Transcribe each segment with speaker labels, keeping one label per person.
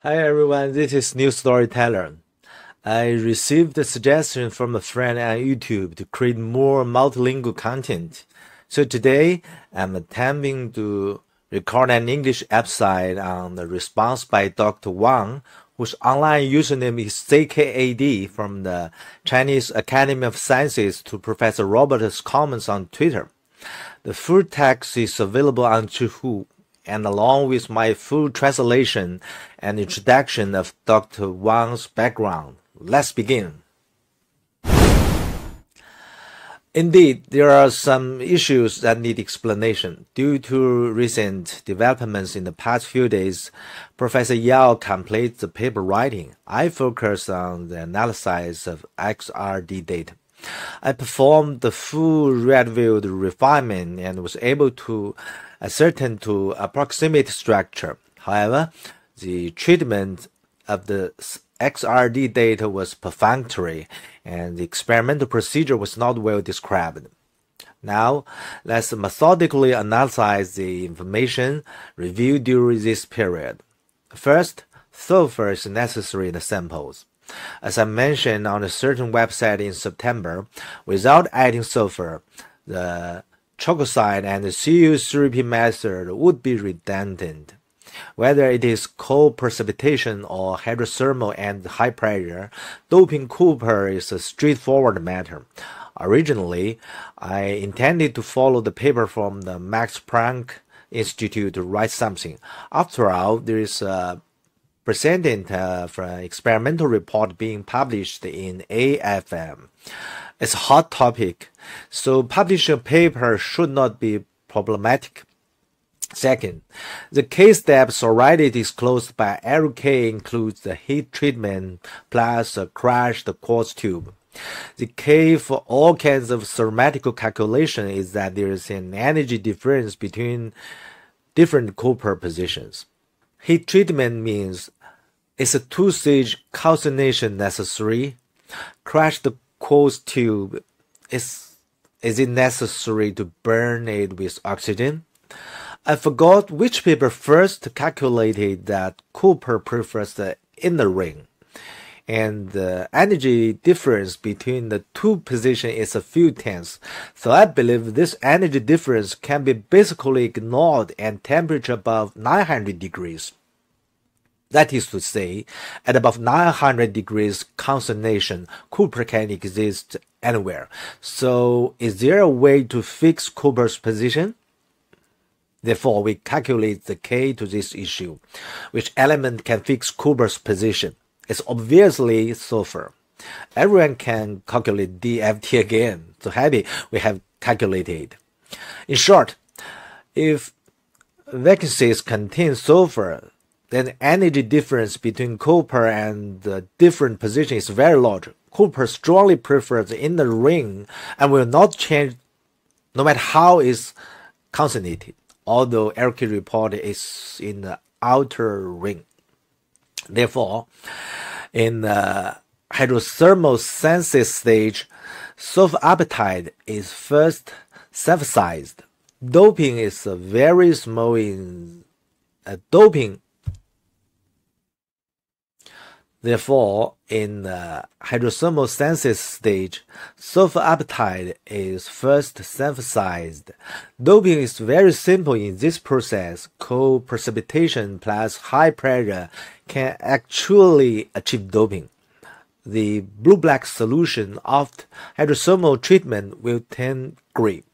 Speaker 1: Hi everyone, this is New Storyteller. I received a suggestion from a friend on YouTube to create more multilingual content. So today I'm attempting to record an English episode on the response by Dr. Wang, whose online username is CKAD from the Chinese Academy of Sciences, to Professor Robert's comments on Twitter. The full text is available on Zhihu, and along with my full translation and introduction of Dr. Wang's background. Let's begin. Indeed, there are some issues that need explanation. Due to recent developments in the past few days, Professor Yao completes the paper writing. I focus on the analysis of XRD data. I performed the full Rietveld refinement and was able to ascertain to approximate structure. However, the treatment of the XRD data was perfunctory, and the experimental procedure was not well described. Now, let's methodically analyze the information reviewed during this period. First, sulfur is necessary in the samples. As I mentioned on a certain website in September, without adding sulfur, the chalcocite and the CU3P method would be redundant. Whether it is cold precipitation or hydrothermal and high pressure, doping copper is a straightforward matter. Originally, I intended to follow the paper from the Max Planck Institute to write something. After all, there is a precedent for an experimental report being published in AFM. It's a hot topic, so publishing a paper should not be problematic. Second, the case steps already disclosed by RK includes the heat treatment plus a crushed quartz tube. The K for all kinds of mathematical calculation is that there is an energy difference between different copper positions. Heat treatment means it's a two-stage calcination necessary. Crushed quartz tube, is it necessary to burn it with oxygen? I forgot which paper first calculated that copper prefers the inner ring, and the energy difference between the two positions is a few tenths, so I believe this energy difference can be basically ignored at temperature above 900 degrees. That is to say, at above 900 degrees calcination, copper can exist anywhere. So, is there a way to fix copper's position? Therefore, we calculate the K to this issue. Which element can fix copper's position? It's obviously sulfur. Everyone can calculate DFT again. So happy we have calculated. In short, if vacancies contain sulfur, then the energy difference between copper and the different positions is very large. Copper strongly prefers the inner ring and will not change no matter how it's calcinated, although RK report is in the outer ring. Therefore, in the hydrothermal synthesis stage, sulfur is first synthesized. Doping is very small in Therefore, in the hydrothermal synthesis stage, sulfur is first synthesized. Doping is very simple in this process. Cold precipitation plus high pressure can actually achieve doping. The blue-black solution of hydrothermal treatment will turn gray.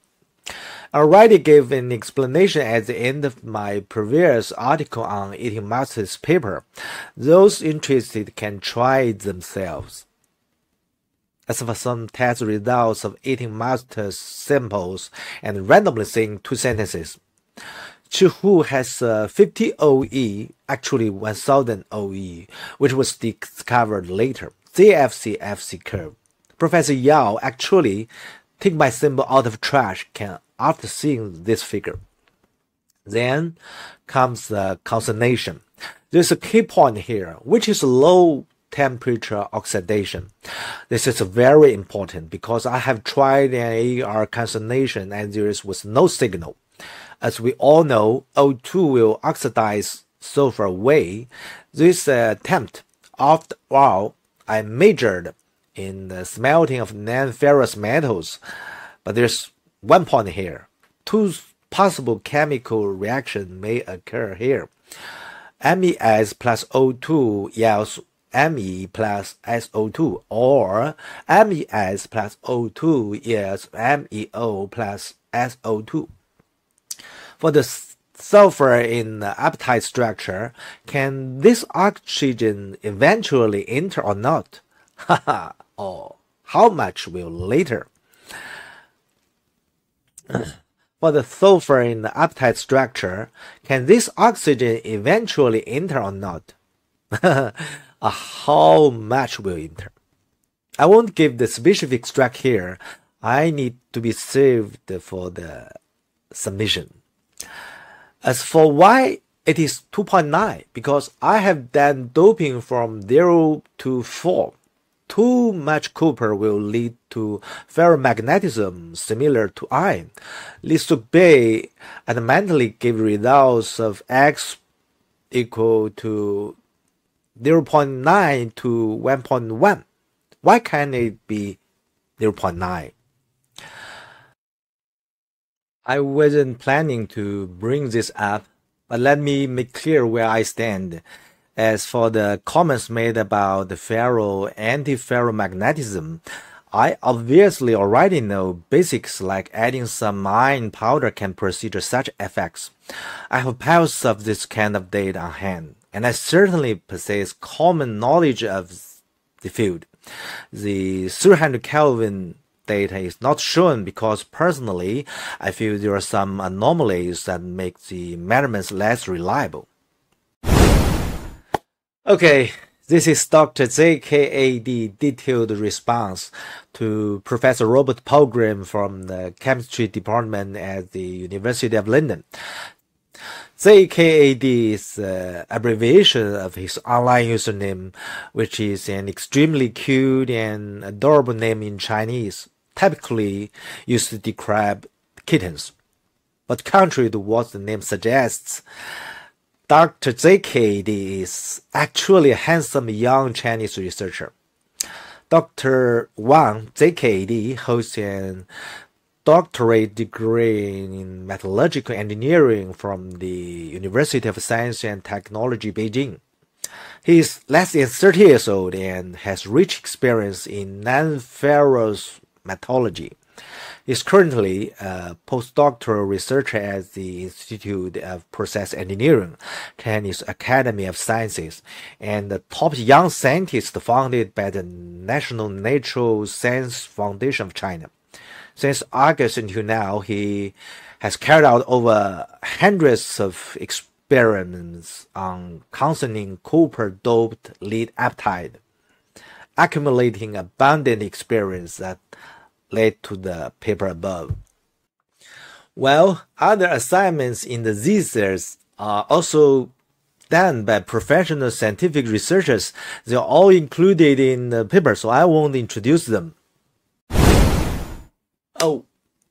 Speaker 1: I already gave an explanation at the end of my previous article on eating mustard's paper. Those interested can try it themselves. As for some test results of eating mustard samples and randomly saying two sentences, Zhihu has 50 OE, actually 1000 OE, which was discovered later. CFC curve. Professor Yao actually take my symbol out of trash can after seeing this figure. Then comes the calcination. There's a key point here, which is low temperature oxidation. This is very important because I have tried an AR calcination and there was no signal. As we all know, O2 will oxidize sulfur away. This attempt, after all, I majored in the smelting of non-ferrous metals, but there's one point here. Two possible chemical reactions may occur here. MES plus O2 yields Me plus SO2, or MES plus O2 yields MEO plus SO2. For the sulfur in the apatite structure, can this oxygen eventually enter or not? Haha, or how much will later? For the sulfur in the apatite structure, can this oxygen eventually enter or not? How much will enter? I won't give the specific struct here. I need to be saved for the submission. As for why it is 2.9, because I have done doping from 0 to 4. Too much copper will lead to ferromagnetism similar to iron. Leads to Bay fundamentally give results of X equal to 0.9 to 1.1. Why can't it be 0.9? I wasn't planning to bring this up, but let me make clear where I stand. As for the comments made about the anti-ferromagnetism, I obviously already know basics like adding some iron powder can produce such effects. I have piles of this kind of data on hand, and I certainly possess common knowledge of the field. The 300 Kelvin data is not shown because personally I feel there are some anomalies that make the measurements less reliable. Okay, this is Dr. ZKAD detailed response to Professor Robert Pilgrim from the chemistry department at the University of London. ZKAD is the abbreviation of his online username, which is an extremely cute and adorable name in Chinese, typically used to describe kittens. But contrary to what the name suggests, Dr. ZKAD is actually a handsome young Chinese researcher. Dr. Wang ZKAD holds a doctorate degree in metallurgical engineering from the University of Science and Technology, Beijing. He is less than 30 years old and has rich experience in non-ferrous metallurgy. He is currently a postdoctoral researcher at the Institute of Process Engineering, Chinese Academy of Sciences, and the top young scientist founded by the National Natural Science Foundation of China. Since August until now, he has carried out over hundreds of experiments on calcining copper-doped lead apatite, accumulating abundant experience that led to the paper above. Well, other assignments in the thesis are also done by professional scientific researchers. They're all included in the paper, so I won't introduce them. Oh,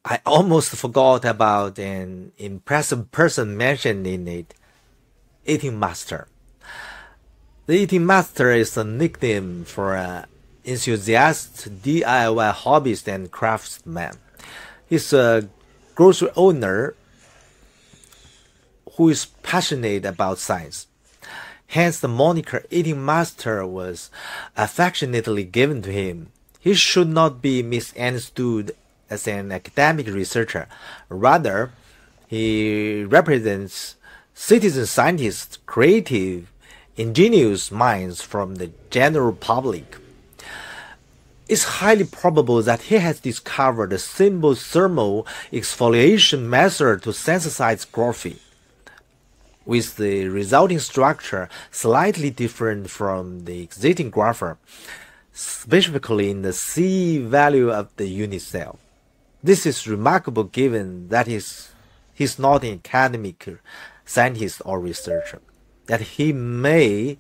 Speaker 1: I almost forgot about an impressive person mentioned in it, Eating Master. The Eating Master is a nickname for an enthusiast, DIY hobbyist and craftsman. He's a grocery owner who is passionate about science. Hence, the moniker Eating Master was affectionately given to him. He should not be misunderstood as an academic researcher. Rather, he represents citizen scientists, creative, ingenious minds from the general public. It's highly probable that he has discovered a simple thermal exfoliation method to synthesize graphene, with the resulting structure slightly different from the existing graphene, specifically in the C value of the unit cell. This is remarkable given that he's not an academic scientist or researcher, that he may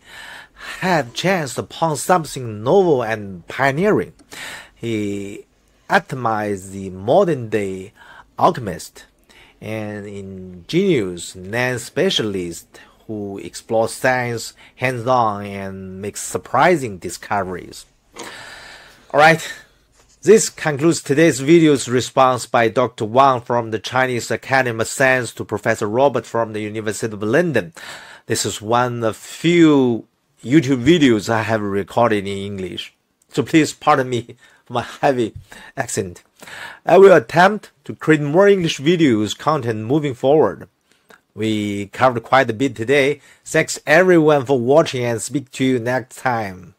Speaker 1: have chanced upon something novel and pioneering. He atomized the modern-day alchemist, an ingenious non-specialist who explore science hands-on and make surprising discoveries. Alright, this concludes today's video's response by Dr. Wang from the Chinese Academy of Science to Professor Robert from the University of London. This is one of few YouTube videos I have recorded in English, so please pardon me for my heavy accent. I will attempt to create more English videos content moving forward. We covered quite a bit today. Thanks everyone for watching and speak to you next time.